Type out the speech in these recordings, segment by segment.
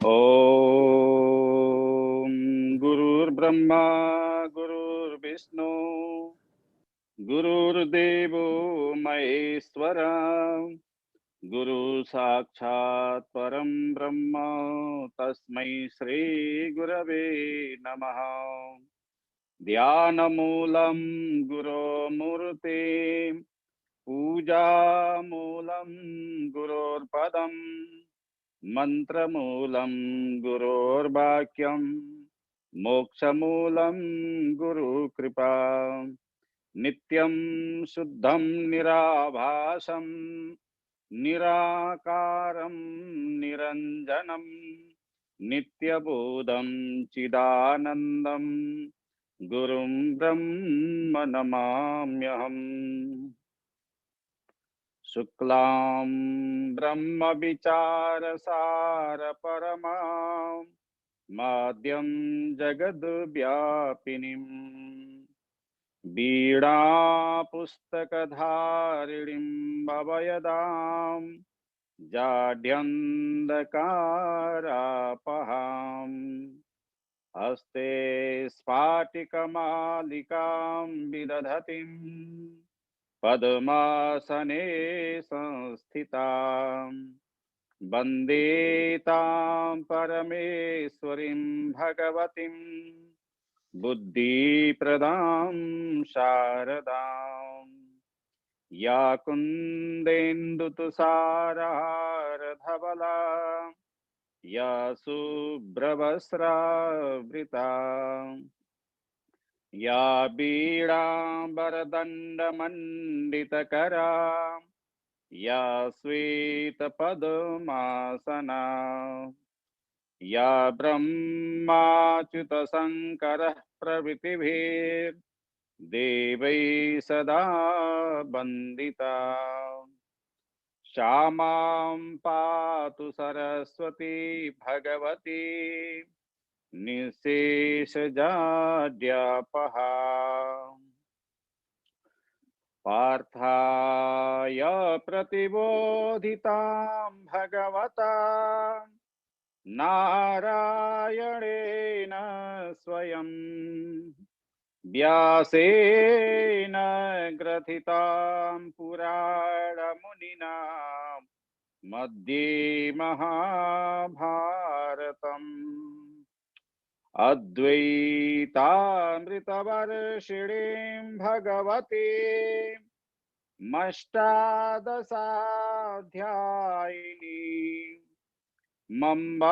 ओम गुरुर्ब्रह्मा गुरुर्विष्णु गुरुर्देवो महेश्वर गुरु साक्षात् परम ब्रह्म तस्मै श्री गुरवे नमः। ध्यानमूलं गुरो मूर्ते पूजामूलं गुरोर्पदम् मंत्रमूलं गुरोर्वाक्यं मोक्षमूलं गुरुकृपा। नित्यं शुद्धं निराभासं निराकारं निरञ्जनं नित्यबोधं चिदानन्दं गुरुं ब्रह्म नमाम्यहम्। शुक्लां ब्रह्म विचारसार परमां माद्यं जगद्व्यापिनीं बीडा पुस्तकधारिणीं भवयदां जाड्यन्धकारापहाम् हस्ते स्फाटिकमालिकां विदधतीं पद्मासने संस्थितां वन्दे तां परमेश्वरीं भगवतीं बुद्धिप्रदां शारदां या कुन्देन्दुतुषारहारधवला या शुभ्रवस्त्रावृता या बीडाम्बरदण्डमण्डितकरा या श्वेतपद्मासना या ब्रह्माच्युतशङ्करः प्रभृतिभिर्देवैः सदा वन्दिता। श्यामां पातु सरस्वती भगवती निःशेषजाड्यापहा। पार्थाय प्रतिबोधितां भगवता नारायणेन स्वयं व्यासेन ग्रथितां पुराणमुनिना मध्ये महाभारतम् अद्वैतामृतवर्षिणीं भगवतीमष्टादशाध्यायिनीम् मम्ब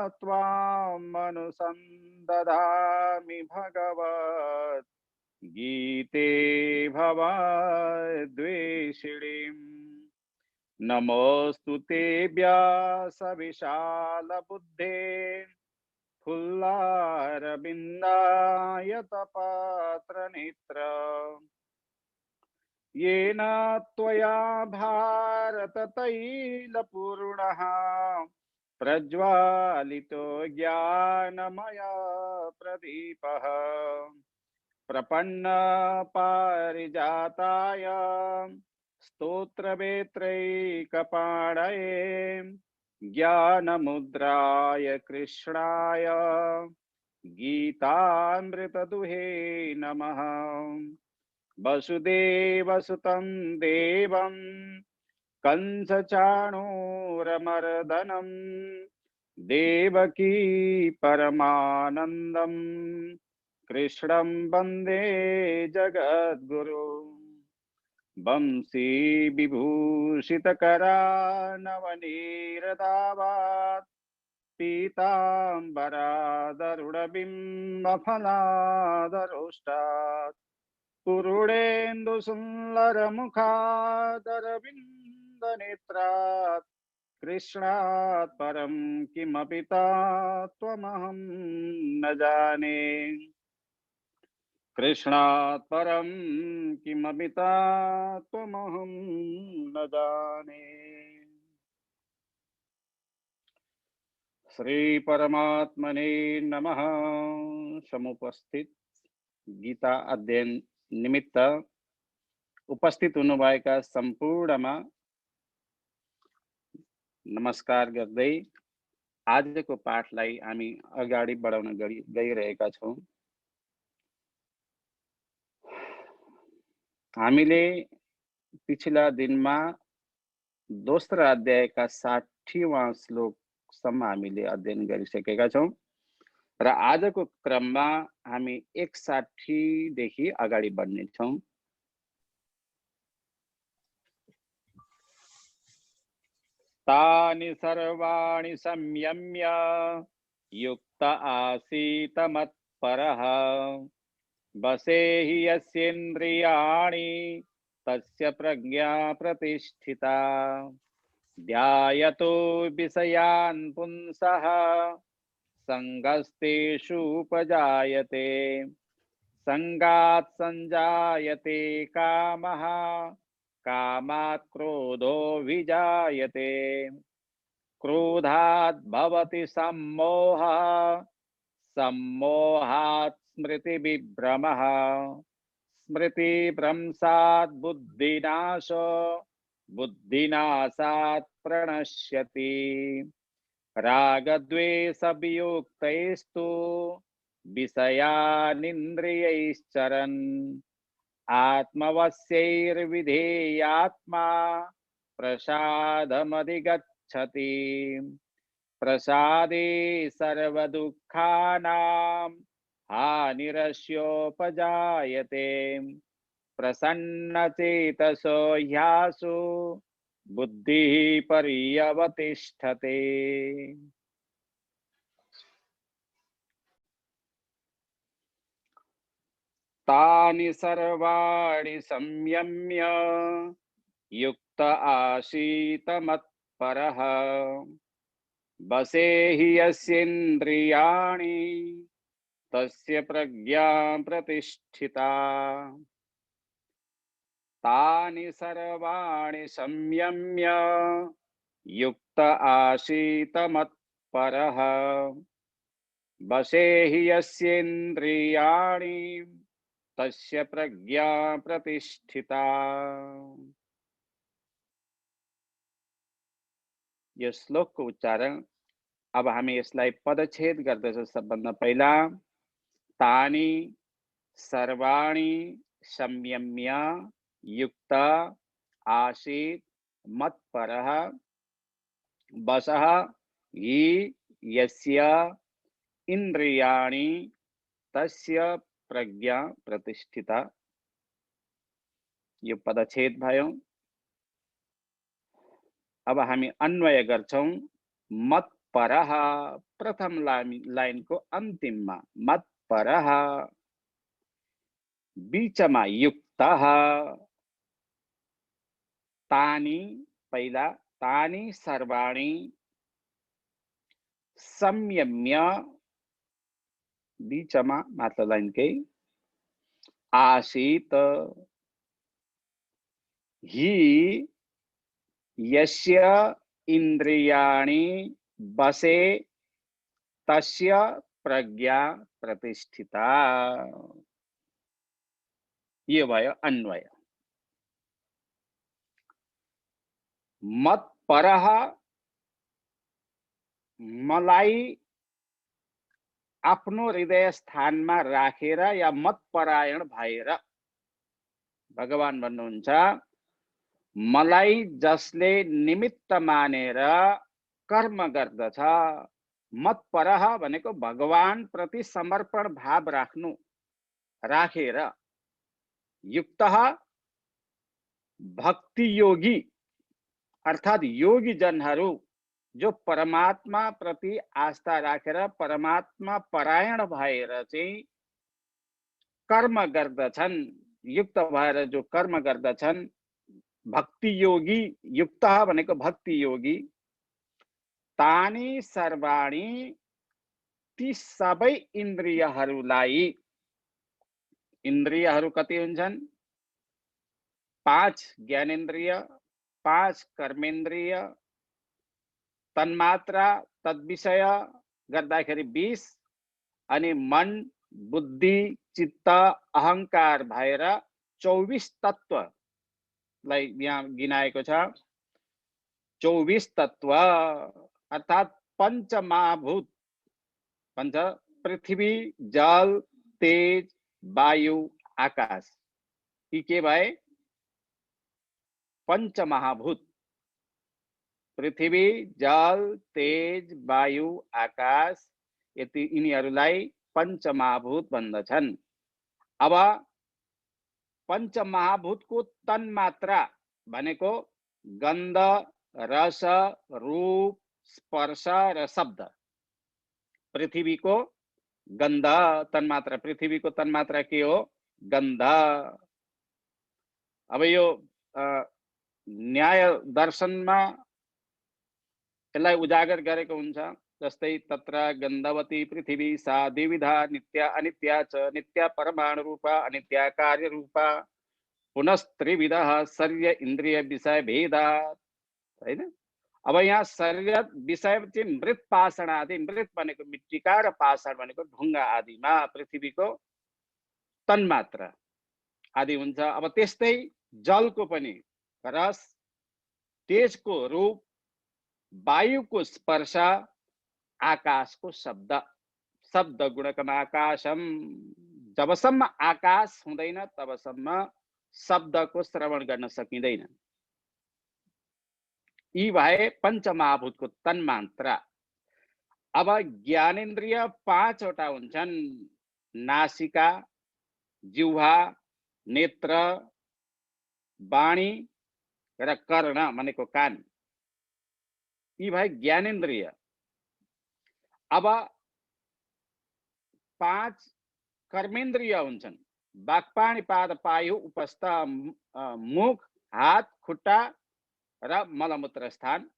त्वामनुसन्दधामि भगवत् गीते भवद्वेषिणीम्। नमोऽस्तु ते व्यासविशालबुद्धे फुल्लारविन्दायतपत्रनेत्र येन त्वया भारततैलपूर्णः प्रज्वालितो ज्ञानमय प्रदीपः प्रपन्नपारिजाताय स्तोत्रवेत्रैकपाणये ज्ञानमुद्राय कृष्णाय गीतामृतदुहे नमः। वसुदेवसुतं देवं कंसचाणूरमर्दनं देवकी परमानन्दं कृष्णं वन्दे जगद्गुरु। वंशी विभूषितकरानवनीरदावात् पीताम्बरादरुणबिम्बफलादरोष्टात् पुरुडेन्दुसुन्दरमुखादरविन्दनेत्रात् कृष्णात् परं किमपि तत्त्वमहं न जाने। कृष्णात् परं किमपि तत्त्वमहं न जाने। श्री परमात्मने नमः। समुपस्थित गीता अध्ययन निमित्त उपस्थित हुनुभएका सम्पूर्णमा नमस्कार गर्दै आजको पाठलाई हामी अगाडि बढाउन गइरहेका छौं। हामीले पिछला दिनमा दोस्रो अध्यायका 60वां श्लोकसम्म हामीले अध्ययन गरिसकेका छौं र आजको क्रममा हामी 61 देखि अगाडि बढ्नेछौं। तानि सर्वाणि संयम्य युक्त आसीत मत्परः वसे हि यस्येन्द्रियाणि तस्य प्रज्ञा प्रतिष्ठिता ध्यायतो विषयान् पुंसः संगस्तेषुपजायते संगात् संजायते कामः कामात् क्रोधो विजायते क्रोधात् भवति सम्मोहः सम्मोहात् स्मृतिविभ्रमः स्मृतिभ्रंशात् बुद्धिनाशो बुद्धिनाशात् प्रणश्यति रागद्वेषवियुक्तैस्तु विषयानिन्द्रियैश्चरन् आत्मवश्यैर्विधेयात्मा प्रसादमधिगच्छति प्रसादे सर्वदुःखानां हानिरस्योपजायते प्रसन्नचेतसो ह्यासु बुद्धिः पर्यवतिष्ठते। तानि सर्वाणि संयम्य युक्त आसीत मत्परः वसे हि यस्येन्द्रियाणि तस्य प्रज्ञा प्रतिष्ठिता तानि सर्वाणि संयम्य युक्त आसीत मत्परः वसे हि यस्येन्द्रियाणि तस्य प्रज्ञा प्रतिष्ठिता। यो श्लोकको उच्चारण अब हामी यसलाई पदच्छेद गर्दछौं। सबभन्दा पहिला तानि सर्वाणि संयम्य युक्त आसीत मत्परः वसः हि यस्य इन्द्रियाणि तस्य प्रज्ञा प्रतिष्ठिता। यो पदच्छेद भयो। अब हामी अन्वय गर्छौं। मत्परः प्रथम लाइनको अन्तिममा मत्परः बीचमा युक्तः तानि पहिला तानि सर्वाणि संयम्य बीचमा माथिल्लो लाइनकै आसीत हि यस्य इन्द्रियाणि वसे तस्य प्रज्ञा प्रतिष्ठिता। यो भयो अन्वय। मत्परः मलाई आफ्नो हृदय स्थानमा राखेर या मतपरायण भएर भगवान भन्नुहुन्छ मलाई जसले निमित्त मानेर कर्म गर्दछ। मत्परः भनेको भगवान प्रति समर्पण भाव राखेर युक्तः भक्ति योगी अर्थात योगी जनहरू जो परमात्मा प्रति आस्था राखेर परमात्मा परायण भएर चाहिँ कर्म गर्दछन्। युक्त भएर जो कर्म गर्दछन् भक्ति योगी युक्तः भनेको भक्ति योगी। तानि सर्वाणि ती सबै इन्द्रियहरूलाई इन्द्रियहरू कति हुन्छन् 5 ज्ञानेन्द्रिय 5 कर्मेन्द्रिय तन्मात्रा तद्विषय गर्दाखेरि 20 अनि मन बुद्धि चित्त अहंकार भएर 24 तत्वलाई यहाँ गिनाएको छ। 24 तत्व अर्थात पंचमहाभूत, पंच पृथ्वी, जल, तेज, वायु, आकाश, यी के भए? पंचमहाभूत। पृथ्वी, जल, तेज, वायु, आकाश, यिनीहरूलाई पंचमहाभूत भन्दछन्। अब पंचमहाभूतको तन्मात्रा भनेको गन्ध, रस, रूप, स्पर्श र शब्द। पृथ्वीको गन्ध तन्मात्रा, पृथ्वीको तन्मात्रा के हो? गन्ध। अब यो न्याय दर्शनमा यसलाई उजागर गरेको हुन्छ। जस्तै तत्र गन्धवती पृथ्वी सा द्विविधा नित्या अनित्या च, नित्या परमाणु रूपा अनित्या कार्य रूपा, पुनस्त्रिविधः शरीर इन्द्रिय विषय भेदात्, हैन? अब यहाँ शरीर विषय चाहिँ मृत पाषाण आदि, मृत भनेको मृत्तिका र पाषाण भनेको ढुङ्गा आदिमा पृथ्वीको तन्मात्रा आदि हुन्छ। अब त्यस्तै जलको पनि रस, तेजको रूप, वायुको स्पर्श, आकाशको शब्द। शब्द गुणकम आकाशम, जबसम्म आकाश हुँदैन तबसम्म शब्दको श्रवण गर्न सकिँदैन। यी भए पंचमहाभूतको तन्मात्रा। अब ज्ञानेन्द्रिय 5 वटा हुन्छन्। नासिका, जिह्वा, नेत्र, वाणी र कर्ण भनेको कान, यी भए ज्ञानेन्द्रिय। अब 5 कर्मेन्द्रिय हुन्छन्। वाक्पाणि पाद पायु उपस्थ, मुख, हात, खुट्टा र मलमूत्र स्थान,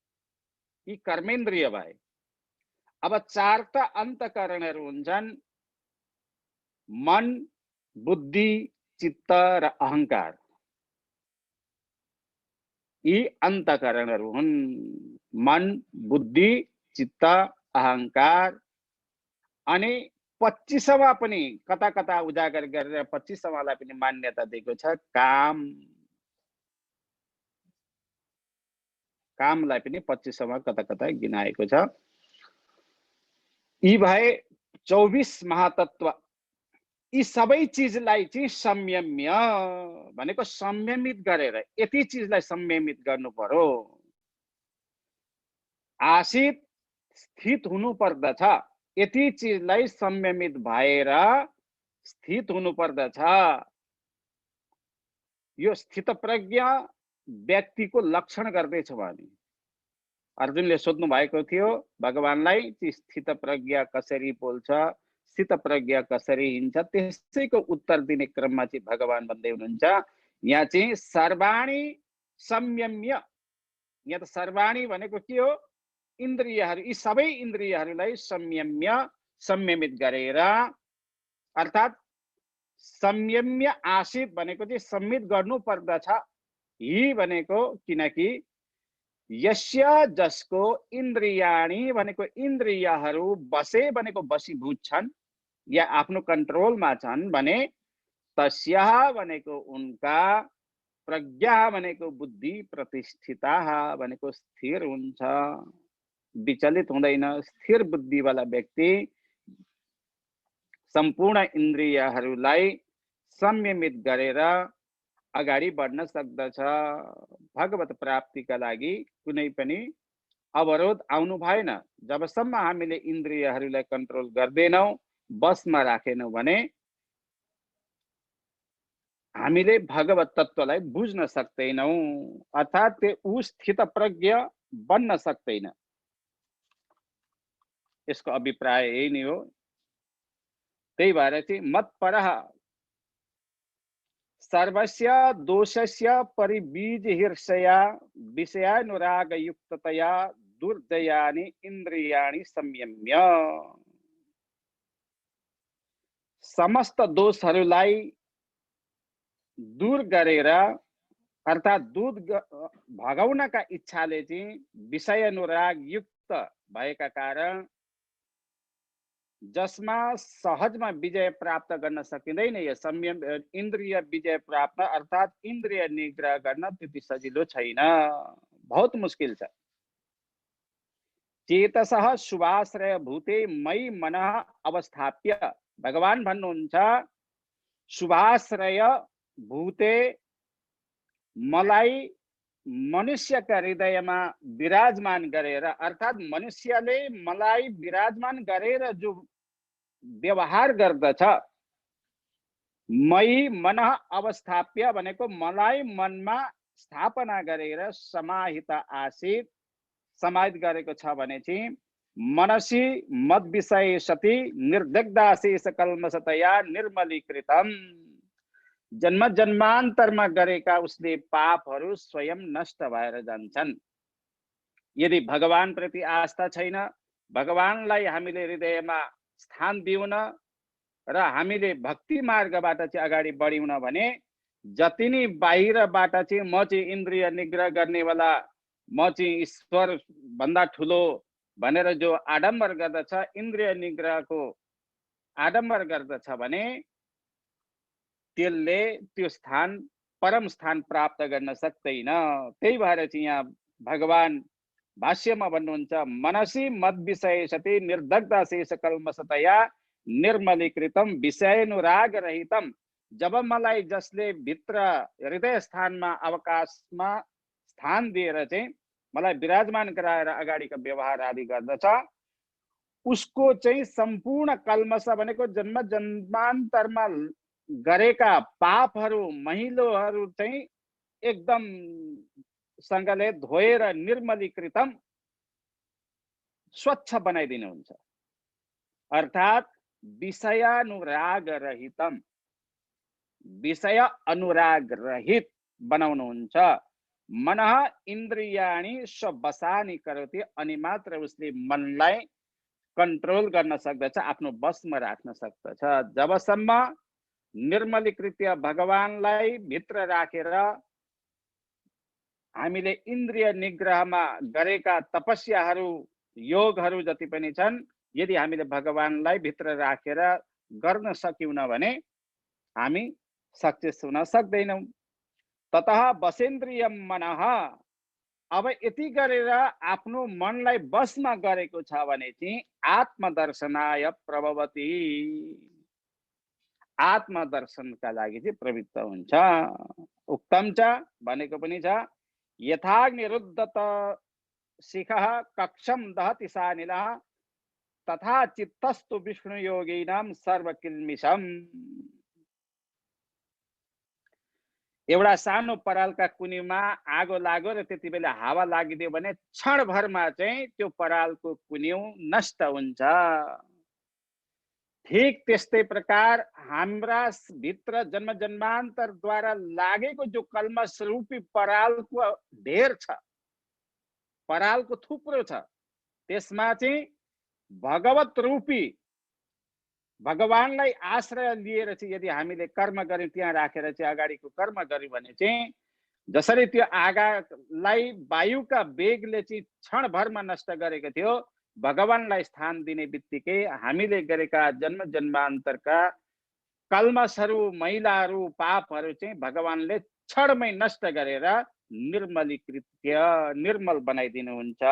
यी कर्मेन्द्रिय भए। अब 4 त अन्तःकरणहरू हुन्छन्। मन, बुद्धि, चित्त र अहंकार, यी अन्तःकरणहरू हुन्। मन, बुद्धि, चित्त, अहंकार। अनि 25वां पनि कता कता उजागर गरेर 25वांलाई पनि मान्यता दिएको छ, काम। कामलाई पनि 25वां कता कता गिनाएको छ। यी भए 24 महातत्व। यी सबै चिजलाई चाहिँ संयम्य भनेको संयमित गरेर, यति चिजलाई संयमित गर्नु पर्यो। आसित स्थित हुनु पर्दछ, यति चिजलाई संयमित भएर स्थित हुनु पर्दछ। यो स्थित प्रज्ञ व्यक्तिको लक्षण गर्दैछ भने अर्जुनले सोध्नु भएको थियो भगवानलाई, स्थित प्रज्ञ कसरी बोल्छ, स्थित प्रज्ञ कसरी हिँड्छ, त्यसैको उत्तर दिने क्रममा चाहिँ भगवान भन्दै हुनुहुन्छ यहाँ चाहिँ सर्वाणी संयम्य। यहाँ त सर्वाणी भनेको के हो? इन्द्रियहरू, यी सबै इन्द्रियहरूलाई संयम्य, संयमित गरेर, अर्थात् संयम्य आसित भनेको चाहिँ संयमित गर्नु पर्दछ। यी भनेको किनकि यस्य जसको इन्द्रियाणी भनेको इन्द्रियहरू बसे भनेको बसीभूत छन् या आफ्नो कन्ट्रोलमा छन् भने तस्यः भनेको उनका, प्रज्ञा भनेको बुद्धि, प्रतिष्ठिता भनेको स्थिर हुन्छ, विचलित हुँदैन। स्थिर बुद्धि वाला व्यक्ति सम्पूर्ण इन्द्रियहरूलाई संयमित गरेर अगाडि बढ्न सक्दछ। भगवत प्राप्तिका लागि कुनै पनि अवरोध आउनु भएन। जबसम्म हामीले इन्द्रियहरूलाई कन्ट्रोल गर्दैनौं, बसमा राखेनौं भने हामीले भगवत तत्त्वलाई बुझ्न सक्दैनौं, अर्थात् त्यो स्थित प्रज्ञ बन्न सक्दैन। यसको अभिप्राय यही नै हो। त्यही भएर चाहिँ मत्परः सर्वस्य दोषस्य परिबीजहिर्षया विषयानुरागयुक्ततया दुर्जयानि इन्द्रियाणि संयम्य। समस्त दोषहरूलाई दूर गरेर, अर्थात् दूर भगाउनका इच्छाले चाहिँ विषयानुराग युक्त भएका कारण जसमा सहजमा विजय प्राप्त गर्न सकिँदैन, यो संयम इन्द्रिय विजय प्राप्त अर्थात् इन्द्रिय निग्रह गर्न त्यति सजिलो छैन, बहुत मुस्किल छ। चेतसः शुभाश्रय भूते मयि मनः अवस्थाप्य। भगवान भन्नुहुन्छ शुभाश्रय भूते मलाई मनुष्यका हृदयमा विराजमान गरेर, अर्थात मनुष्यले मलाई विराजमान गरेर जो व्यवहार गर्दछ, मयि मनः अवस्थाप्य भनेको मलाई मनमा स्थापना गरेर समाहित आसीत्, समाहित गरेको छ भने चाहिँ मनसी मद विषय सती निर्दग्धाशेष कल्मषतया निर्मलीकृतम। जन्म जन्मान्तरमा गरेका उसले पापहरू स्वयं नष्ट भएर जान्छन्। यदि भगवान प्रति आस्था छैन, भगवानलाई हामीले हृदयमा स्थान दिउन र हामीले भक्ति मार्गबाट चाहिँ अगाडि बढ्यौँ भने जति नै बाहिरबाट चाहिँ म चाहिँ इन्द्रिय निग्रह गर्नेवाला, म चाहिँ ईश्वर भन्दा ठुलो भनेर जो आडम्बर गर्दछ, इन्द्रिय निग्रहको आडम्बर गर्दछ भने त्यसले त्यो स्थान परम स्थान प्राप्त गर्न सक्दैन। त्यही भएर चाहिँ यहाँ भगवान भाष्यमा भन्नुहुन्छ मनसी मद विषय सती निर्दग्ध शेष कल्मषतया निर्मलीकृतम विषयानुराग रहितम। जब मलाई जसले भित्र हृदय स्थानमा अवकाशमा स्थान दिएर चाहिँ मलाई विराजमान गराएर अगाडिको व्यवहार आदि गर्दछ, उसको चाहिँ सम्पूर्ण कल्मष भनेको जन्म जन्मान्तरमा गरेका पापहरू मैलोहरू चाहिँ एकदम सँगले धोएर निर्मलीकृतम स्वच्छ बनाइदिनुहुन्छ। अर्थात विषयानुराग रहितम, विषय अनुराग रहित बनाउनुहुन्छ। मनः इन्द्रियाणि स्ववशानि करोति, अनि मात्र उसले मनलाई कन्ट्रोल गर्न सक्दछ, आफ्नो बसमा राख्न सक्दछ। जबसम्म निर्मलीकृत्य भगवानलाई भित्र राखेर हामीले इन्द्रिय निग्रहमा गरेका तपस्याहरू योगहरू जति पनि छन्, यदि हामीले भगवानलाई भित्र राखेर गर्न सक्यौँ भने हामी सक्सेस हुन सक्दैनौँ। ततः बसेन्द्रियम मनः, अब यति गरेर आफ्नो मनलाई बसमा गरेको छ भने चाहिँ आत्मदर्शनाय प्रभवति, आत्मदर्शनका लागि चाहिँ प्रवृत्त हुन्छ। उक्तम च भनेको पनि छ यथाग्निरुद्धत शिखः कक्षम दहति सानिलः तथा चित्तस्तु विष्णु योगिनाम सर्वकिल्मिषम। एउटा सानो परालका कुनीमा आगो लाग्यो र त्यति बेला हावा लागिदियो भने क्षणभरमा चाहिँ त्यो परालको कुन्यु नष्ट हुन्छ। ठीक त्यस्तै प्रकार हाम्रा भित्र जन्म जन्मान्तरद्वारा लागेको जो कल्मष रूपी परालको ढेर छ, परालको थुप्रो छ, त्यसमा चाहिँ भगवत रूपी भगवानलाई आश्रय लिएर चाहिँ यदि हामीले कर्म गर्यौँ, त्यहाँ राखेर चाहिँ अगाडिको कर्म गर्यौँ भने चाहिँ जसरी त्यो आगालाई वायुका वेगले चाहिँ क्षणभरमा नष्ट गरेको थियो, भगवानलाई स्थान दिने बित्तिकै हामीले गरेका जन्म जन्मान्तरका कल्मषहरू मैलाहरू पापहरू चाहिँ भगवानले क्षणमै नष्ट गरेर निर्मलीकृत्य निर्मल बनाइदिनुहुन्छ।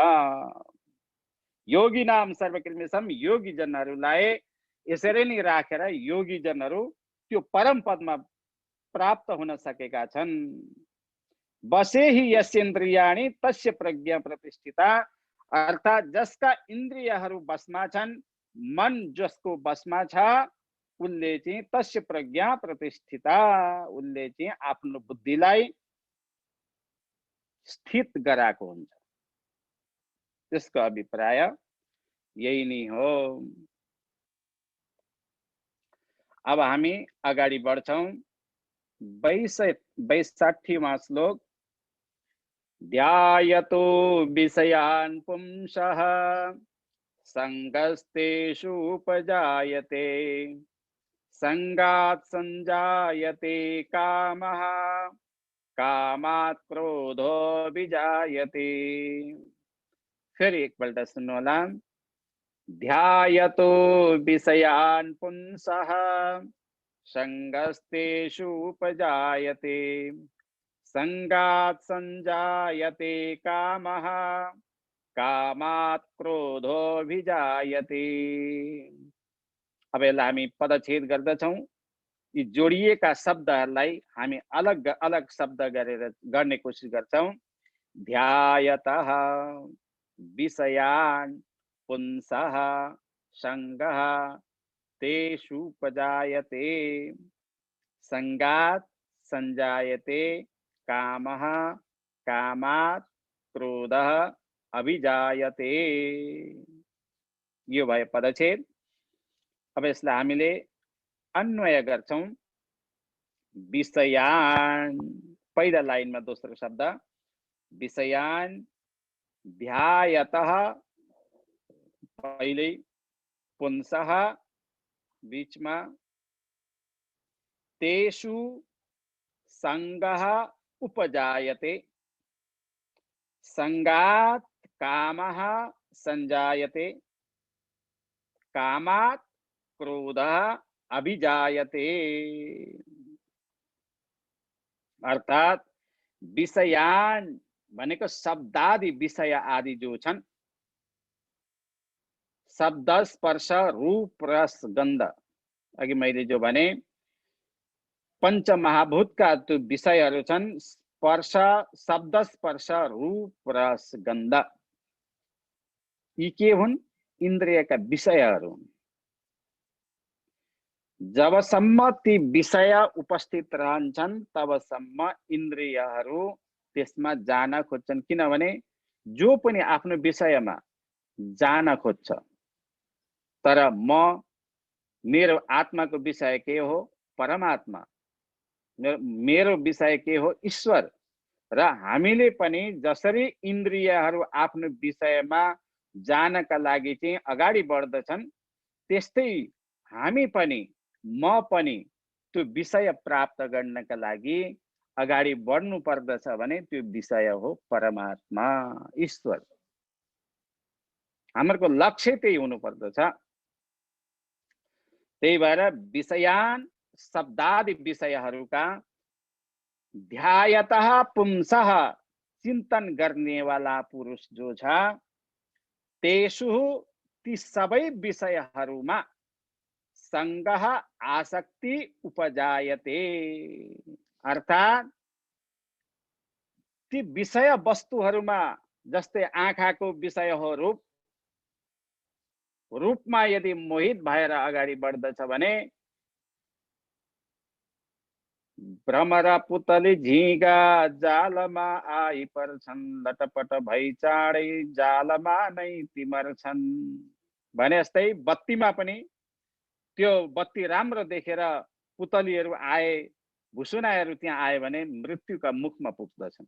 योगी नाम सर्वकिल्मिषम, योगी जनहरूलाई यसरी नै राखेर योगी जनहरू त्यो परम पदमा प्राप्त हुन सकेका छन्। बसे ही यस्येन्द्रियाणि तस्य प्रज्ञा प्रतिष्ठिता, अर्थात जसका इन्द्रियहरू बसमा छन्, मन जसको बसमा छ, उसले चाहिँ तस्य प्रज्ञा प्रतिष्ठिता, उसले चाहिँ आफ्नो बुद्धिलाई स्थित गराएको हुन्छ। त्यसको अभिप्राय यही नै हो। अब हामी अगाडि बढ्छौं। 62वां श्लोक। ध्यायतो विषयान् पुंसः संगस्तेषु उपजायते संगात् संजायते कामः कामात् क्रोधो विजायते। फिर एक पल्ट सुन्नु होला। ध्यायतो विषयान् पुंसः संगस्तेषु उपजायते संगात् संजायते कामः कामात् क्रोधोऽभिजायते। अब यसलाई हामी पदच्छेद गर्दछौँ। यी जोडिएका शब्दहरूलाई हामी अलग अलग शब्द गरेर गर्ने कोसिस गर्छौँ। ध्यायतः विषयान् पुंसः सङ्गः तेषु उपजायते संगात संजायते कामः कामात् क्रोधः अभिजायते। यो भयो पदच्छेद। अब यसलाई हामीले अन्वय गर्छौं। विषयान्, पहिला लाइनमा दोस्रो शब्द विषयान् ध्यायतः, पहिले पुंसः बीचमा, तेषु संगः उपजायते, संगात् कामः संजायते, कामात् क्रोधः अभिजायते। अर्थात विषयान् भनेको शब्दादि विषय आदि जो छन्, शब्द स्पर्श रूप रस गन्ध, अघि मैले जो भने पंचमहाभूतका जो विषयहरू छन्, स्पर्श शब्द स्पर्श रूप रस गन्ध, यी के हुन्? इन्द्रियका विषयहरू हुन्। जबसम्म ती विषय उपस्थित रहन्छन् तबसम्म इन्द्रियहरू त्यसमा जान खोज्छन्। किनभने जो पनि आफ्नो विषयमा जान खोज्छ, तर मेरो आत्माको विषय के हो? परमात्मा। मेरो विषय के हो? ईश्वर। र हामीले पनि जसरी इन्द्रियहरू आफ्नो विषयमा जानका लागि चाहिँ अगाडि बढ्दछन्, त्यस्तै हामी पनि म पनि त्यो विषय प्राप्त गर्नका लागि अगाडि बढ्नु पर्दछ भने त्यो विषय हो परमात्मा, ईश्वर। हाम्रो लक्ष्य त्यही हुनु पर्दछ। त्यही भएर विषयान् शब्दादि विषयहरूका ध्यायतः पुंसः चिन्तन गर्नेवाला पुरुष जो छ, तेषु ती सबै विषयहरूमा संगः आसक्ति उपजायते। अर्थात ती विषय वस्तुहरूमा, जस्तै आँखाको विषय हो रूप, रूपमा यदि मोहित भएर अगाडि बढ्दछ भने भ्रमर पुतली झिगा जालमा आइपर्छन्, लटपट भई चाँडै जालमा नै तिमर्छन् भने जस्तै बत्तीमा पनि त्यो बत्ती राम्रो देखेर पुतलीहरू आए, भुसुनाहरू त्यहाँ आए भने मृत्युका मुखमा पुग्दछन्।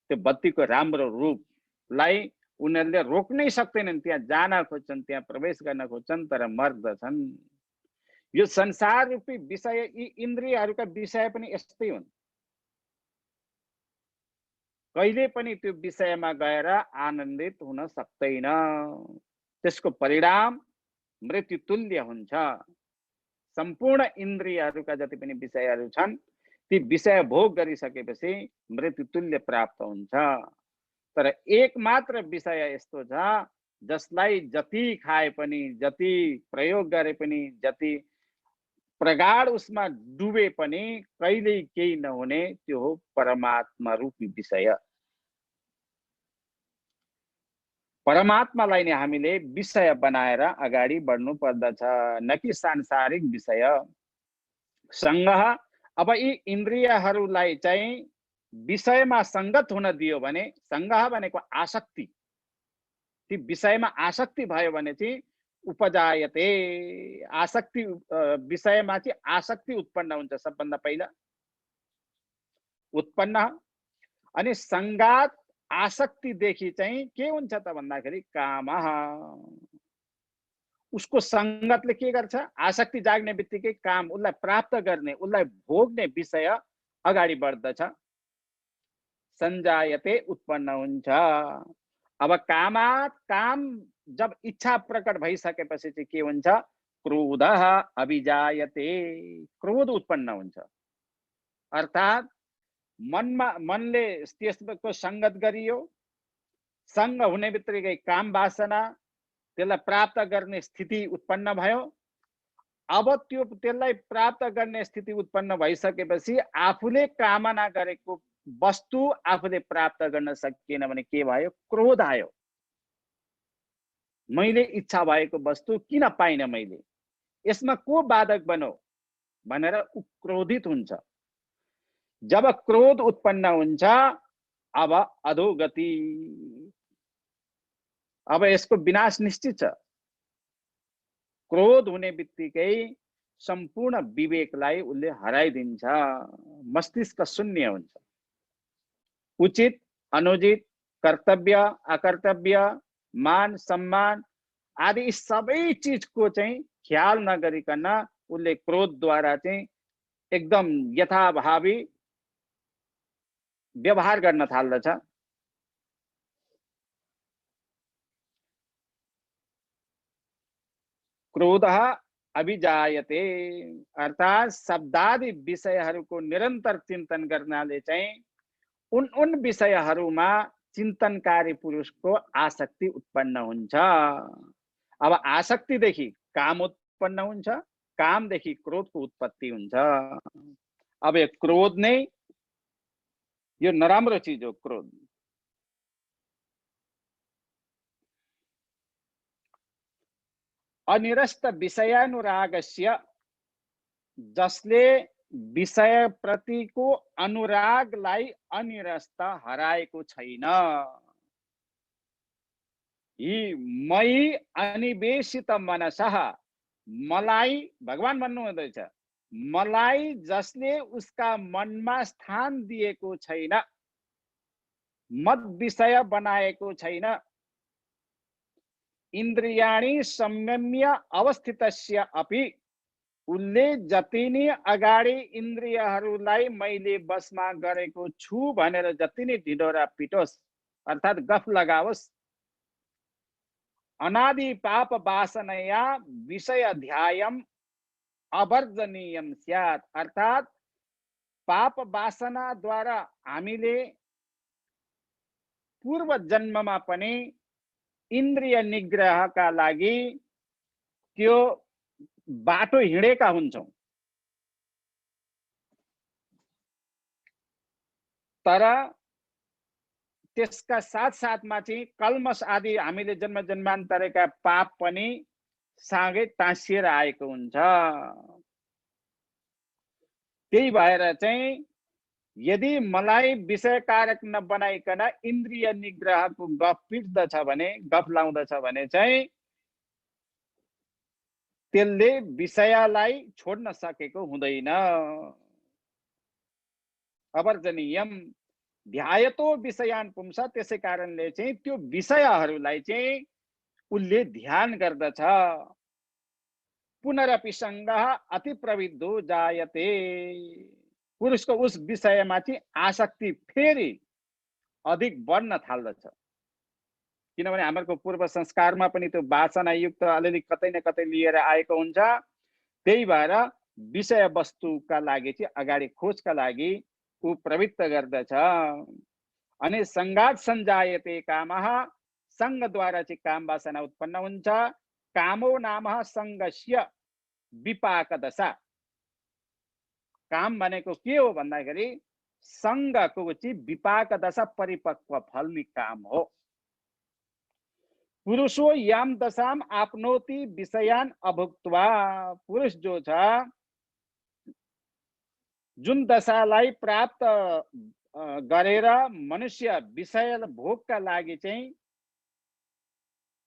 त्यो बत्तीको राम्रो रूपलाई उनीहरूले रोक्नै सक्दैनन्, त्यहाँ जान खोज्छन्, त्यहाँ प्रवेश गर्न खोज्छन्, तर मर्दछन्। यो संसार रूपी विषय, यी इन्द्रियहरूका विषय पनि यस्तै हुन्। कहिले पनि त्यो विषयमा गएर आनन्दित हुन सक्दैन। त्यसको परिणाम मृत्यु तुल्य हुन्छ। सम्पूर्ण इन्द्रियहरूका जति पनि विषयहरू छन्, ती विषय भोग गरिसकेपछि मृत्यु तुल्य प्राप्त हुन्छ। तर एक मात्र विषय यस्तो छ जसलाई जति खाए पनि, जति प्रयोग गरे पनि, जति प्रगाढ उसमा डुबे पनि कहिल्यै केही नहुने, त्यो हो परमात्मा रूपी विषय। परमात्मालाई नै हामीले विषय बनाएर अगाडि बढ्नु पर्दछ, न कि सांसारिक विषय। संगह, अब यी इन्द्रियहरूलाई चाहिँ विषयमा संगत हुन दियो भने, संगह भनेको आसक्ति, ती विषयमा आसक्ति भयो भने चाहिँ उपजायते, आसक्ति विषयमा चाहिँ आसक्ति उत्पन्न हुन्छ सबभन्दा पहिला उत्पन्न। अनि संगात आसक्तिदेखि चाहिँ के हुन्छ त भन्दाखेरि कामः, उसको संगतले के गर्छ? आसक्ति जाग्ने बित्तिकै काम, उसलाई प्राप्त गर्ने, उसलाई भोग्ने विषय अगाडि बढ्दछ। संजायते उत्पन्न हुन्छ। अब कामात्, काम जब इच्छा प्रकट भइसकेपछि चाहिँ के हुन्छ? क्रोधः अभिजायते, क्रोध उत्पन्न हुन्छ। अर्थात मनले त्यसको संगत गरियो, सङ्ग हुने बित्तिकै काम वासना, त्यसलाई प्राप्त गर्ने स्थिति उत्पन्न भयो। अब त्यसलाई प्राप्त गर्ने स्थिति उत्पन्न भइसकेपछि आफूले कामना गरेको वस्तु आफूले प्राप्त गर्न सकिएन भने के भयो? क्रोध आयो। मैले इच्छा भएको वस्तु किन पाइन मैले, यसमा को बाधक बन्यो भनेर उ क्रोधित हुन्छ। जब क्रोध उत्पन्न हुन्छ अब अधोगति, अब यसको विनाश निश्चित छ। क्रोध हुने बित्तिकै सम्पूर्ण विवेकलाई उसले हराइदिन्छ, मस्तिष्क शून्य हुन्छ। उचित अनुचित, कर्तव्य अकर्तव्य, मान सम्मान आदि सबै चीजको चाहिँ ख्याल नगरिकन उसले क्रोधद्वारा चाहिँ एकदम यथाभावी व्यवहार गर्न थाल्दछ। क्रोधः अभिजायते, अर्थात शब्दादि विषयहरूको निरन्तर चिन्तन गर्नाले चाहिँ उन विषयहरूमा चिन्तनकारी पुरुषको आसक्ति उत्पन्न हुन्छ। अब आसक्तिदेखि काम उत्पन्न हुन्छ, कामदेखि क्रोधको उत्पत्ति हुन्छ। अब यो क्रोध नै यो नराम्रो चिज हो। क्रोध अनिरस्त विषयानुरागस्य, जसले विषय प्रतिको अनुरागलाई अनिरस्त हराएको छैन। यी मयि अनिवेशित मनसः, मलाई भगवान भन्नुहुँदैछ, मलाई जसले उसका मनमा स्थान दिएको छैन, मद विषय बनाएको छैन, इन्द्रियाणि संयम्य अवस्थितस्य अपि, उसले जति नै अगाडि इन्द्रियहरूलाई मैले बसमा गरेको छु भनेर जति नै ढिडोरा पिटोस्, अर्थात गफ लगाओस्, अनादि पाप वासनया विषय ध्यायम अवर्जनीयम स्यात्, अर्थात पाप वासना द्वारा हामीले पूर्व जन्ममा पनि इन्द्रिय निग्रहका लागि त्यो बाटो हिँडेका हुन्छौं। तर त्यसका साथसाथमा चाहिँ कल्मस आदि हामीले जन्म जन्मान्तरका पाप पनि सँगै टाँसिएर आएको हुन्छ। त्यही भएर चाहिँ यदि मलाई विषयकारक नबनाइकन इन्द्रिय निग्रहको गफ पिट्दछ भने, गफ लाउँदछ भने चाहिँ त्यसले विषयलाई छोड्न सकेको हुँदैन। अवर्जनीयम ध्यायतो विषयान पुंस, त्यसै कारणले चाहिँ त्यो विषयहरूलाई चाहिँ उसले ध्यान गर्दछ। पुनरपि संगः अति प्रविद्धो जायते, पुरुषको उस विषयमा चाहिँ आसक्ति फेरि अधिक बढ्न थाल्दछ। किनभने हाम्रो पूर्व संस्कारमा पनि त्यो वासनायुक्त अलिअलि कतै न कतै लिएर आएको हुन्छ। त्यही भएर विषय वस्तुका लागि चाहिँ अगाडि खोजका लागि ऊ प्रवृत्त गर्दछ। अनि संगात संजायते कामः, संगद्वारा चाहिँ काम वासना उत्पन्न हुन्छ। कामो नामः संगस्य विपाक दशा, काम भनेको के हो भन्दाखेरि संगको चाहिँ विपाक दशा, परिपक्व फल्ने काम हो। पुरुषो याम दशाम आपनोति विषयान अभुक्त्वा, पुरुष जो छ जुन दशालाई प्राप्त गरेर मनुष्य विषय भोगका लागि चाहिँ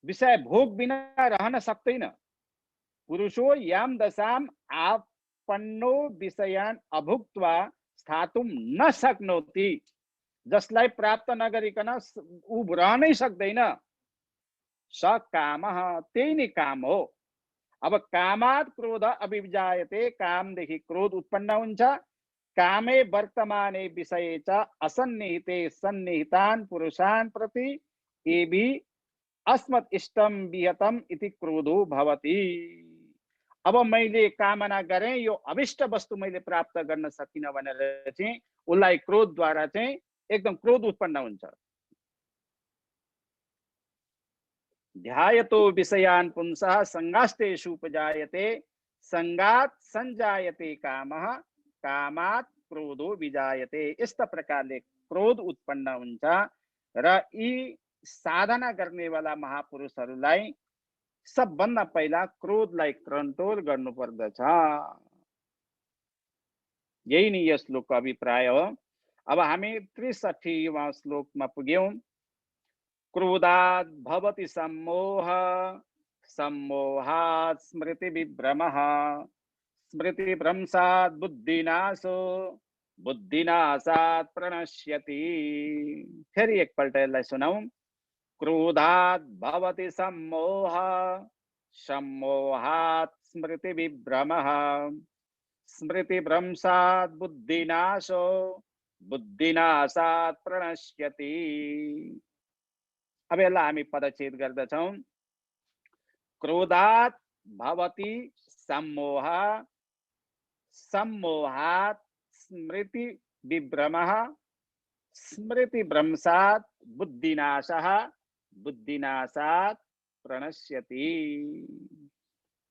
विषय भोग बिना रहन सक्दैन। पुरुषो याम दशाम आपन्नो विषयान अभुक्त्वा स्थातुम न शक्नोति, जसलाई प्राप्त नगरिकन ऊ रहनै सक्दैन। स कामः, त्यही नै काम हो। अब कामात् क्रोध अभिजायते, कामदेखि क्रोध उत्पन्न हुन्छ। कामे वर्तमाने विषये च असन्निहिते सन्निहितान् पुरुषान् प्रति एवि अस्मत् इष्टम विहतम इति क्रोधो भवति। अब मैले कामना गरेँ, यो अभिष्ट वस्तु मैले प्राप्त गर्न सकिन भनेर चाहिँ उसलाई क्रोधद्वारा चाहिँ एकदम क्रोध उत्पन्न हुन्छ। ध्यायतो विषयान् पुंसः संगास्तेषु उपजायते संगात संजायते कामः कामात क्रोधो विजायते। यस्ता प्रकारले क्रोध उत्पन्न हुन्छ र यी साधना गर्ने वाला महापुरुषहरूलाई सबभन्दा पहिला क्रोधलाई कन्ट्रोल गर्नु पर्दछ। यही नै यस श्लोकको अभिप्राय हो। अब हामी 63वां श्लोकमा पुग्यौं। क्रोधात् भवति सम्मोह सम्मोहात् स्मृति विभ्रमः स्मृतिभ्रंशात् बुद्धिनाशो बुद्धिनाशात् प्रणश्यति। फेरि एकपल्ट यसलाई सुनौं। क्रोधात् भवति सम्मोह सम्मोहात् स्मृति विभ्रमः स्मृतिभ्रंशात् बुद्धिनाशो बुद्धिनाशात् प्रणश्यति। अब यसलाई हामी पदच्छेद गर्दछौं। क्रोधात् भवति सम्मोह सम्मोहात् स्मृति विभ्रमः स्मृति भ्रंशात् बुद्धिनाशः बुद्धिनाशात् प्रणश्यति।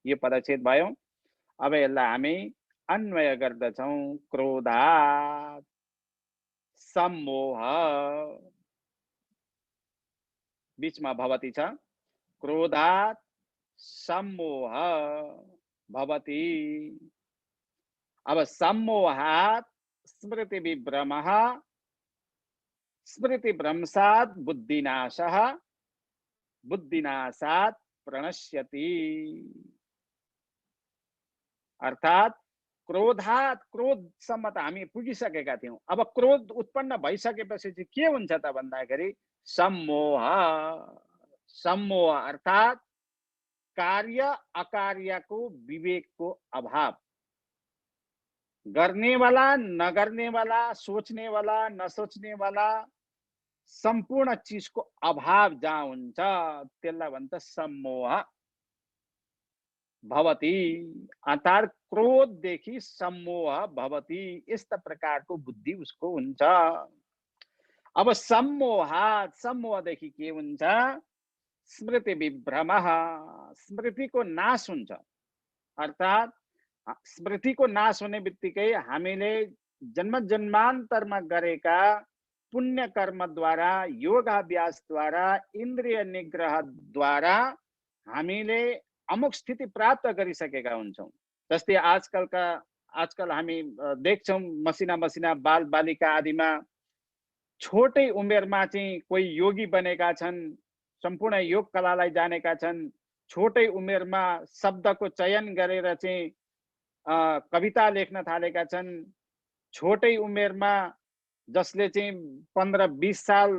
यो पदच्छेद भयो। अब यसलाई हामी अन्वय गर्दछौं। क्रोधात् सम्मोह, बीचमा भवति छ। क्रोधात् सम्मोह भवति। अब सम्मोहात् स्मृति विभ्रमः स्मृति भ्रंशात् बुद्धिनाशः बुद्धिनाशात् प्रणश्यति। अर्थात् क्रोधात्, क्रोधसम्म त हामी पुगिसकेका थियौं। अब क्रोध उत्पन्न भइसकेपछि चाहिँ के हुन्छ त भन्दाखेरि सम्मोह। सम्मोह अर्थात् कार्य अकार्यको विवेकको अभाव, गर्नेवाला नगर्नेवाला, सोच्नेवाला नसोच्नेवाला सम्पूर्ण चीजको अभाव जहाँ हुन्छ त्यसलाई भन्छ सम्मोह भवति। अर्थात् क्रोधदेखि सम्मोह भवति। यस्ता प्रकारको बुद्धि उसको हुन्छ। अब सम्मोहात्, सम्मोहदेखि के हुन्छ? स्मृति विभ्रमः, स्मृतिको नाश हुन्छ। अर्थात् स्मृतिको नाश हुने बित्तिकै हामीले जन्म जन्मान्तरमा गरेका पुण्य कर्मद्वारा, योगाभ्यासद्वारा, इन्द्रिय निग्रहद्वारा हामीले अमुक स्थिति प्राप्त गरिसकेका हुन्छौं। जस्तै आजकल हामी देख्छौं मसिना मसिना बाल बालिका आदिमा छोटै उमेरमा चाहिँ कोही योगी बनेका छन्, सम्पूर्ण योग कलालाई जानेका छन्, छोटै उमेरमा शब्दको चयन गरेर चाहिँ कविता लेख्न थालेका छन्, छोटै उमेरमा जसले चाहिँ 15-20 साल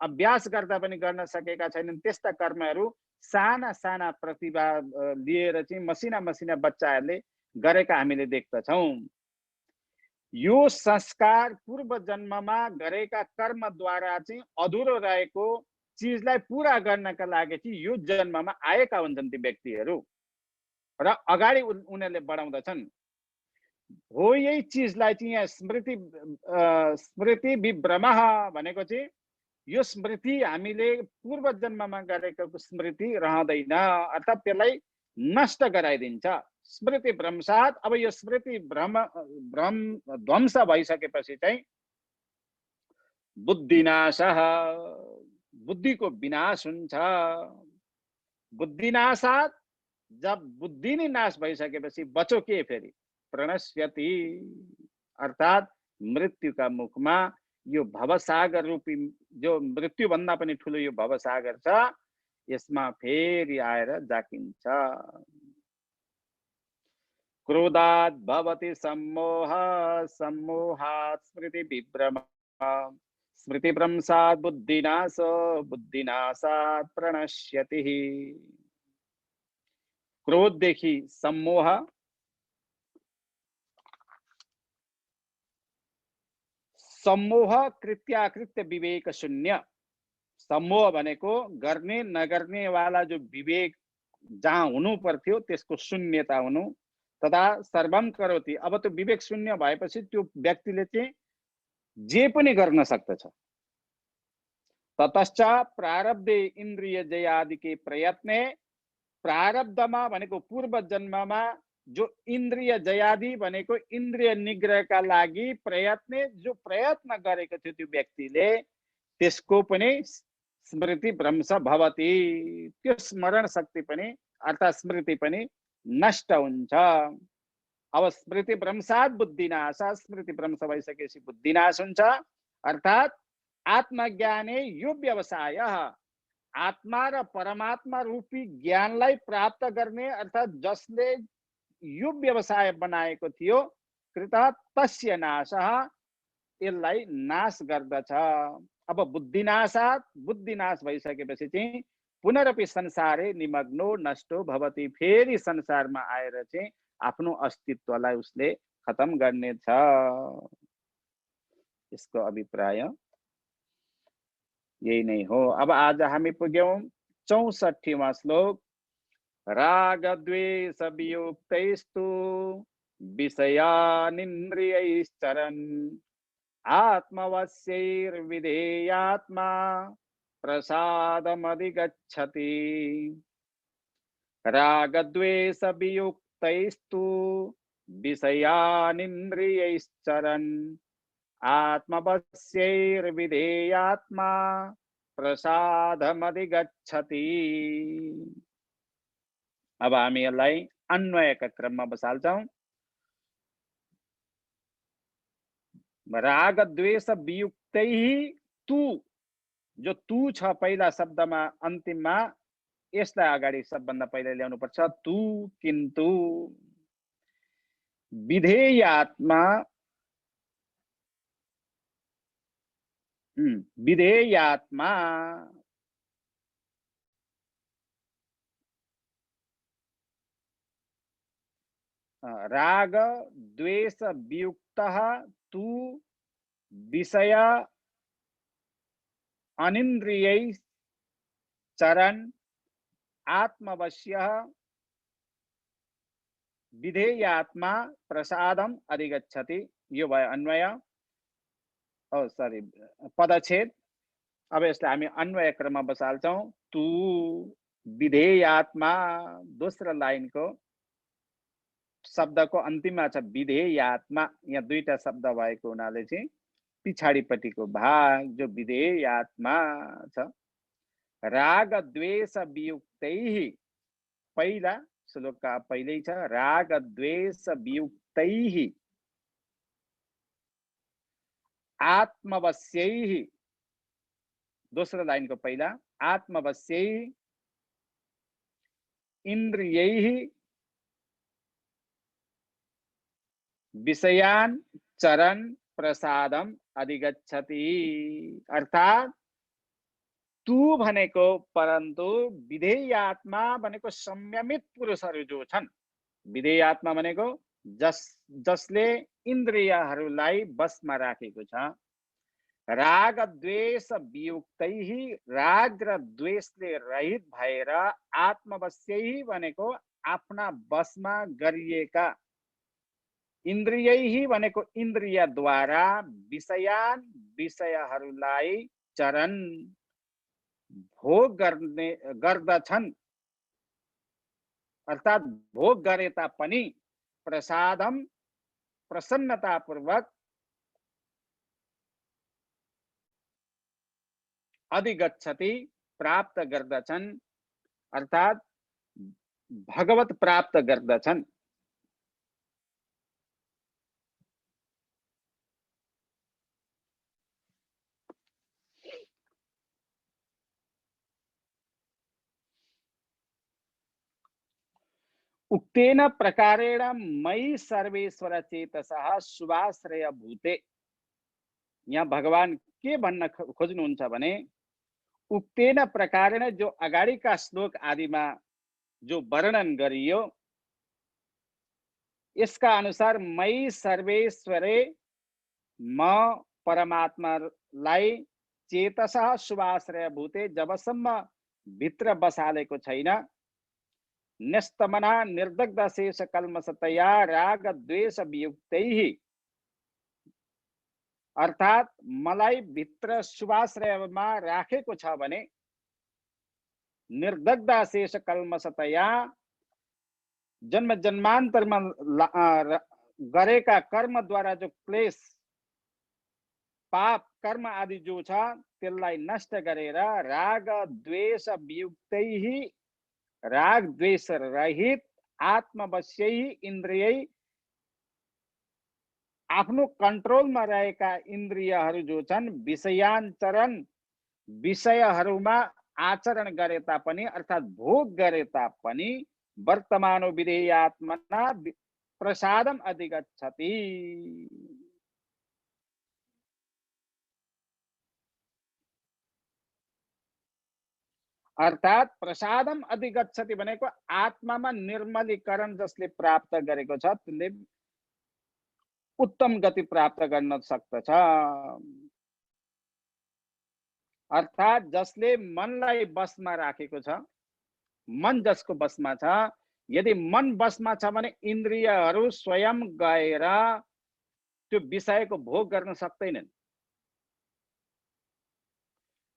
अभ्यास गर्दा पनि गर्न सकेका छैनन्, त्यस्ता कर्महरू साना साना प्रतिभा लिएर चाहिँ मसिना मसिना बच्चाहरूले गरेका हामीले देख्दछौं। यो संस्कार पूर्व जन्ममा गरेका कर्मद्वारा चाहिँ अधुरो रहेको चीजलाई पूरा गर्नका लागि चाहिँ यो जन्ममा आएका हुन्छन् ती व्यक्तिहरू र अगाडि उनीहरूले बढाउँदछन्। हो यही चीजलाई चाहिँ यहाँ स्मृति विभ्रमः भनेको चाहिँ यो स्मृति हामीले पूर्व जन्ममा गरेको स्मृति रहँदैन, अर्थात् त्यसलाई नष्ट गराइदिन्छ। स्मृति भ्रंशात्, अब यो स्मृति ध्वंस भइसकेपछि चाहिँ बुद्धिनाशः, बुद्धिको विनाश हुन्छ। बुद्धिनाशात्, जब बुद्धि नै नाश भइसकेपछि बचो के फेरि? प्रणश्यति, अर्थात् मृत्युका मुखमा यो भवसागर रूपी जो मृत्यु भन्दा पनि ठुलो यो भवसागर छ, यसमा फेरि आएर जाकिन्छ। क्रोधात् भवति सम्मोह सम्मोहात् स्मृति विभ्रमः स्मृति भ्रंशात् बुद्धिनाशो बुद्धिनाशात् प्रणश्यति। क्रोधदेखि सम्मोह, सम्मोह कृत्याकृत्य विवेक शून्य। सम्मोह भनेको गर्ने नगर्ने वाला जो विवेक जहाँ हुनु पर्थ्यो त्यसको शून्यता हुनु। तथा सर्वम करोति, अब त्यो विवेक शून्य भएपछि त्यो व्यक्तिले चाहिँ जे पनि गर्न सक्दछ। ततश्च प्रारब्धे इन्द्रिय जयादिके प्रयत्ने, प्रारब्धमा भनेको पूर्व जन्ममा जो इन्द्रिय जयादि भनेको इन्द्रिय निग्रहका लागि प्रयत्न जो प्रयत्न गरेको थियो त्यो व्यक्तिले, त्यसको पनि स्मृति भ्रंश भवति, त्यो स्मरण शक्ति पनि अर्थात् स्मृति पनि नष्ट हुन्छ। अब स्मृति भ्रंशात् बुद्धिनाश, स्मृति भ्रंश भइसकेपछि बुद्धिनाश हुन्छ। अर्थात् आत्मज्ञाने यो व्यवसाय, आत्मा र परमात्मा रूपी ज्ञानलाई प्राप्त गर्ने अर्थात् जसले यो व्यवसाय बनाएको थियो, कृत तस्य नाशः, यसलाई नाश गर्दछ। अब बुद्धिनाशात्, बुद्धिनाश भइसकेपछि चाहिँ पुनरपि संसारे निमग्नो नष्टो भवति, फेरि संसारमा आएर चाहिँ आफ्नो अस्तित्वलाई उसले खत्म गर्नेछ। यसको अभिप्राय यही नै हो। अब आज हामी पुग्यौं 64वां श्लोक। राग द्वेष वियुक्तैस्तु विषयानिन्द्रियैश्चरन् आत्मवश्यैर्विधेयात्मा प्रसादमधिगच्छति। राग द्वेष वियुक्तैस्तु विषयानिन्द्रियैश्चरन् आत्मवश्यैर्विधेयात्मा प्रसादमधिगच्छति। अब हामी यसलाई अन्वयका क्रममा बसाल्छौं। राग द्वेष वियुक्तैहि तु, जो तु छ पहिला शब्दमा अन्तिममा, यसलाई अगाडि सबभन्दा पहिला ल्याउनु पर्छ। तु किन्तु विधेयात्मा, विधेयात्मा राग द्वेष वियुक्तः तु विषय अनिन्द्रियैश्चरन् आत्मवश्यः विधेयात्मा प्रसादम अधिगच्छति। यो भयो अन्वय। पदच्छेद। अब यसलाई हामी अन्वय क्रममा बसाल्छौं। तु विधेयात्मा, दोस्रो लाइनको शब्दको अन्तिममा छ विधेयात्मा। यहाँ दुईटा शब्द भएको हुनाले चाहिँ पछाडिपट्टिको भाग जो विधेयात्मा छ। राग द्वेष वियुक्तैहि, पहिला श्लोकका पहिल्यै छ राग द्वेष वियुक्तैहि आत्मवश्यैहि, दोस्रो लाइनको पहिला आत्मवश्यैहि इन्द्रियैहि विषयान् चरन् प्रसादम अधिगच्छति। अर्थात् तु भनेको परन्तु विधेयात्मा भनेको संयमित पुरुषहरू जो छन्, विधेयात्मा भनेको जसले इन्द्रियहरूलाई वशमा राखेको छ। राग द्वेष वियुक्तैहि, राग र द्वेषले रहित भएर, आत्मवश्यैहि भनेको आफ्ना वशमा गरिएका, इन्द्रियैहि भनेको इन्द्रियद्वारा, विषयान् विषयहरूलाई चरन् भोग गर्दछन्, अर्थात् भोग गरे तापनि प्रसादम प्रसन्नतापूर्वक अधिगच्छति प्राप्त गर्दछन्, अर्थात् भगवत प्राप्त गर्दछन्। उक्तेन प्रकारेण मयि सर्वेश्वर चेतसः शुभाश्रय भूते। यहाँ भगवान के भन्न खोज्नुहुन्छ भने, उक्तेन प्रकारेण जो अगाडिका श्लोक आदिमा जो वर्णन गरियो, यसका अनुसार मयि सर्वेश्वरे, म परमात्मालाई चेतसः शुभाश्रय भूते, जबसम्म भित्र बसालेको छैन, न्यस्तमना निर्दग्ध शेष कल्मषतया राग द्वेष वियुक्तैहि, अर्थात मलाई भित्र शुभाश्रयमा राखेको छ भने निर्दग्ध शेष कल्मषतया जन्म जन्मान्तरमा गरेका कर्मद्वारा जो क्लेश पाप कर्म आदि जो छ त्यसलाई नष्ट गरेर राग द्वेष वियुक्तैहि राग द्वेष रहित आत्मवश्यै इन्द्रियै आफ्नो कन्ट्रोलमा रहेका इन्द्रियहरू जो छन् विषयान्तरण विषयहरूमा आचरण गरे तापनि अर्थात भोग गरे तापनि वर्तमानो विधेयात्मना प्रसादम अधिगच्छति। अर्थात प्रसादम अधिगच्छति भनेको आत्मामा निर्मलीकरण जसले प्राप्त गरेको छ त्यसले उत्तम गति प्राप्त गर्न सक्दछ। अर्थात जसले मनलाई बसमा राखेको छ, मन जसको बसमा छ, यदि मन बसमा छ भने इन्द्रियहरू स्वयं गएर त्यो विषयको भोग गर्न सक्दैनन्।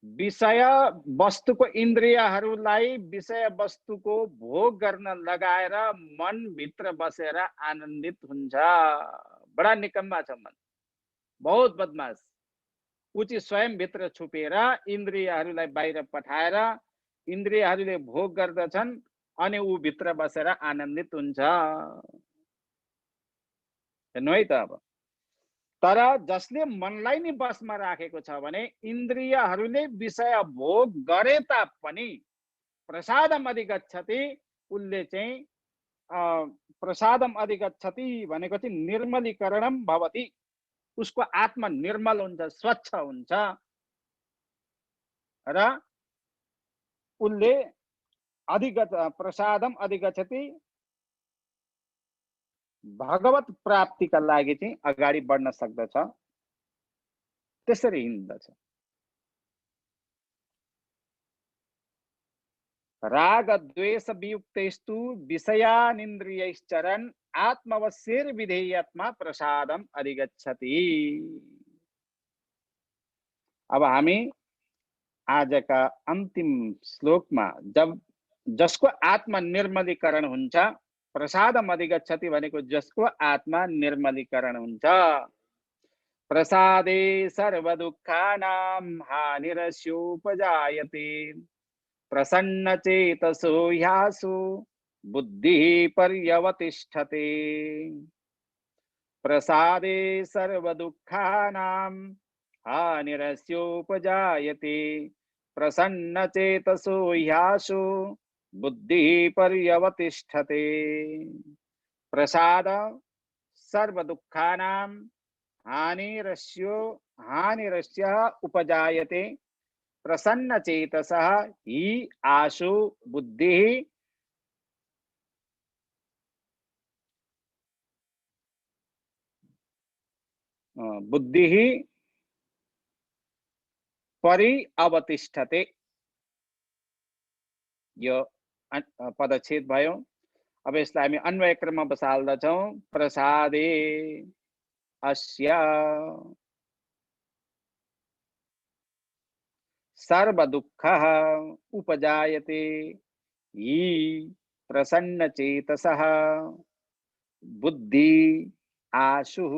विषय वस्तुको इन्द्रियहरूलाई विषय वस्तुको भोग गर्न लगाएर मन भित्र बसेर आनन्दित हुन्छ। बडा निकम्मा छ मन, बहुत बदमाश। ऊ चाहिँ स्वयं भित्र छुपेर इन्द्रियहरूलाई बाहिर पठाएर इन्द्रियहरूले भोग गर्दछन् अनि ऊ भित्र बसेर आनन्दित हुन्छ। हेर्नु है त। अब तर जसले मनलाई नै बसमा राखेको छ भने इन्द्रियहरूले विषय भोग गरे तापनि प्रसादम अधिगच्छति, उसले चाहिँ प्रसादम अधिगच्छति भनेको चाहिँ निर्मलीकरणम भवति, उसको आत्मा निर्मल हुन्छ, स्वच्छ हुन्छ र उसले प्रसादम अधिगच्छति भगवत प्राप्तिका लागि चाहिँ अगाडि बढ्न सक्दछ, त्यसरी हिँड्दछ। राग द्वेष वियुक्तेस्तु विषयानिन्द्रियैश्चरन् आत्मवश्येर विधेयात्मा प्रसादम अधिगच्छति। अब हामी आजका अन्तिम श्लोकमा जब जसको आत्मा निर्मलीकरण हुन्छ, प्रसादम अधिगच्छति भनेको जसको आत्मा निर्मलीकरण हुन्छ। प्रसादे सर्व दुःखानां हानिरस्योपजायते प्रसन्न चेतसो ह्यासु बुद्धिः पर्यवतिष्ठते। प्रसादे सर्व दुःखानां हानिरस्योपजायते प्रसन्न चेतसो ह्यासु बुद्धिः पर्यवतिष्ठते। प्रसाद सर्व दुःखानां हानिरस्य उपजायते प्रसन्न चेतसः हि आशु बुद्धिः परिअवतिष्ठते। यो पदच्छेद भयो। अब यसलाई हामी अन्वय क्रममा बसाल्दछौँ। प्रसादे अस्य सर्व दुःखः उपजायते हि प्रसन्न चेतसः बुद्धि आशुः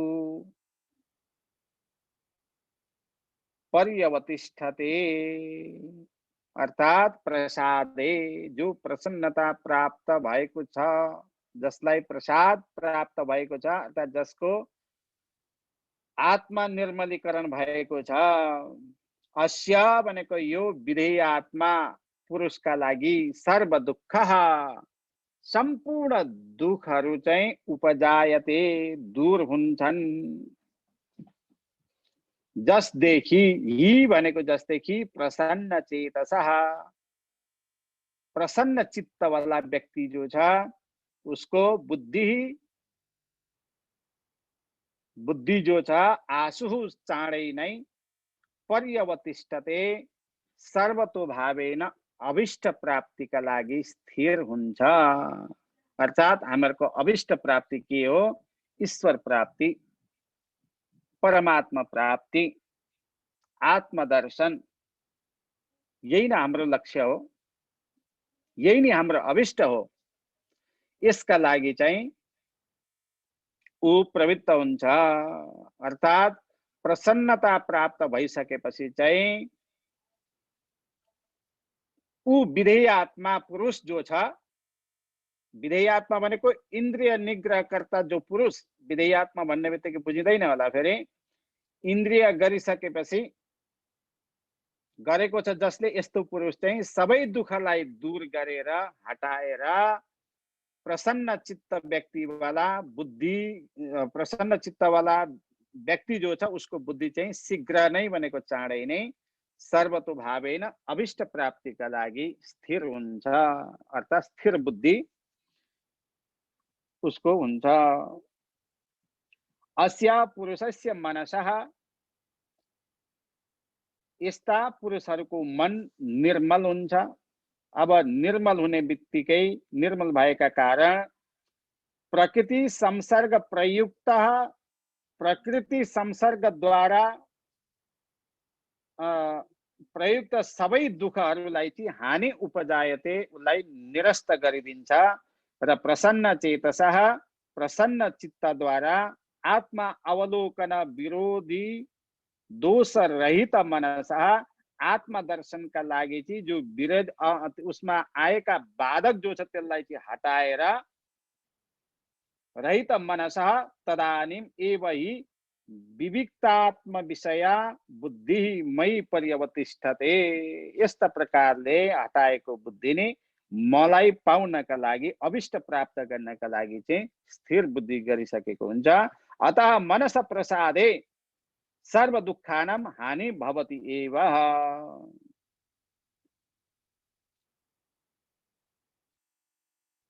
पर्यवतिष्ठते। अर्थात प्रसादे जो प्रसन्नता प्राप्त भएको छ, जसलाई प्रसाद प्राप्त भएको छ, अर्थात जसको आत्मा निर्मलीकरण भएको छ, अस्य भनेको यो विधेय आत्मा पुरुषका लागि सर्व दुःख सम्पूर्ण दुःखहरू चाहिँ उपजायते दूर हुन्छन्। जसदेखि हि भनेको जसदेखि प्रसन्न चेतसः प्रसन्न चित्त वाला व्यक्ति जो छ उसको बुद्धि जो छ आशु चाँडै नै पर्यवतिष्ठते सर्वतोभावेन अभिष्ट प्राप्तिका लागि स्थिर हुन्छ। अर्थात हामीहरूको अभिष्ट प्राप्ति के हो? ईश्वर प्राप्ति, परमात्मा प्राप्ति, आत्मदर्शन, यही नै हाम्रो लक्ष्य हो, यही नै हाम्रो अभिष्ट हो। यसका लागि चाहिँ ऊ प्रवृत्त हुन्छ। अर्थात् प्रसन्नता प्राप्त भइसकेपछि चाहिँ ऊ विधेय आत्मा पुरुष जो छ, विधेय आत्मा भनेको इन्द्रिय निग्रहकर्ता जो पुरुष, विधेय आत्मा भन्ने बित्तिकै बुझिँदैन होला। फेरि इन्द्रिय गरिसकेपछि गरेको छ जसले, यस्तो पुरुष चाहिँ सबै दुःखलाई दूर गरेर हटाएर प्रसन्न चित्त व्यक्तिवाला बुद्धि, प्रसन्न चित्तवाला व्यक्ति जो छ उसको बुद्धि चाहिँ शीघ्र नै भनेको चाँडै नै सर्वतोभावेन अभिष्ट प्राप्तिका लागि स्थिर हुन्छ। अर्थात् स्थिर बुद्धि उसको हुन्छ। अस्या पुरुषस्य मनसः, यस्ता पुरुषहरूको मन निर्मल हुन्छ। अब निर्मल हुने बित्तिकै, निर्मल भएका कारण प्रकृति संसर्ग प्रयुक्त, प्रकृति संसर्गद्वारा प्रयुक्त सबै दुःखहरूलाई चाहिँ हानि उपजायते, उसलाई निरस्त गरिदिन्छ। र प्रसन्न चेतसः, प्रसन्न चित्तद्वारा आत्मा अवलोकन विरोधी दोष रहित मनसः, आत्मदर्शनका लागि चाहिँ जो विरोध उसमा आएका बाधक जो छ त्यसलाई चाहिँ हटाएर रहित मनसः तदानीम एव हि विविक्तात्म विषया बुद्धि मयि पर्यवतिष्ठते। यस्ता प्रकारले हटाएको बुद्धि नै मलाई पाउनका लागि, अभिष्ट प्राप्त गर्नका लागि चाहिँ स्थिर बुद्धि गरिसकेको हुन्छ। अतः मनस प्रसादे सर्व दुःखानां हानि भवति एव।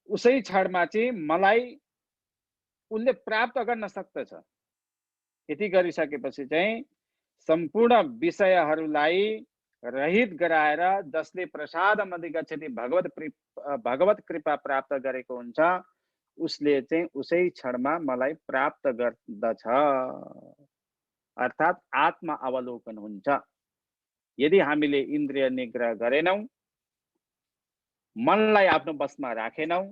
उसै क्षणमा चाहिँ मलाई उसले प्राप्त गर्न सक्दछ। यति गरिसकेपछि चाहिँ सम्पूर्ण विषयहरूलाई रहित गराएर जसले प्रसादम अधिगच्छति, भगवत कृपा प्राप्त गरेको हुन्छ, उसले चाहिँ उसै क्षणमा मलाई प्राप्त गर्दछ। अर्थात् आत्म अवलोकन हुन्छ। यदि हामीले इन्द्रिय निग्रह गरेनौं, मनलाई आफ्नो बसमा राखेनौं,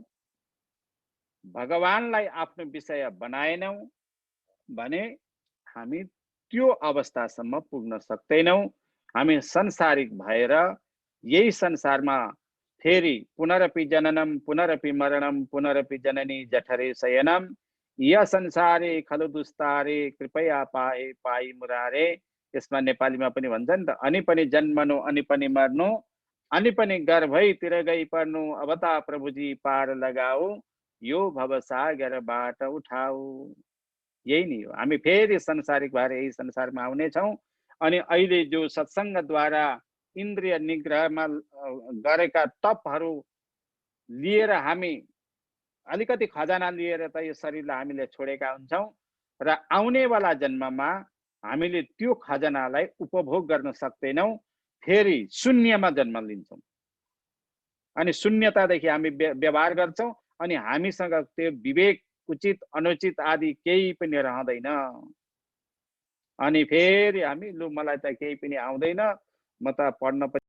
भगवानलाई आफ्नो विषय बनाएनौं भने हामी त्यो अवस्थासम्म पुग्न सक्दैनौं। हामी संसारिक भएर यही संसारमा फेरि पुनरपि जननम पुनरपि मरणम पुनरपि जननी जठरे शयनम य संसारे खलु दुस्तारे कृपया पाए पाई मुरारे। यसमा नेपालीमा पनि भन्छ नि त, अनि पनि जन्मनु अनि पनि मर्नु, अनि पनि गर्भै तिरगै पर्नु, अवता प्रभुजी पार लगाऊ, यो भवसागरबाट उठाऊ। यही नै हो। हामी फेरि संसारिक भएर यही संसारमा आउनेछौँ। अनि अहिले जो सत्सङ्गद्वारा इन्द्रिय निग्रहमा गरेका तपहरू लिएर हामी अलिकति खजाना लिएर त यो शरीरलाई हामीले छोडेका हुन्छौँ र आउनेवाला जन्ममा हामीले त्यो खजानालाई उपभोग गर्न सक्दैनौँ। फेरि शून्यमा जन्म लिन्छौँ अनि शून्यतादेखि हामी व्यवहार गर्छौँ अनि हामीसँग त्यो विवेक, उचित अनुचित आदि केही पनि रहँदैन। अनि फेरि हामी लु मलाई त केही पनि आउँदैन, म त पढ्न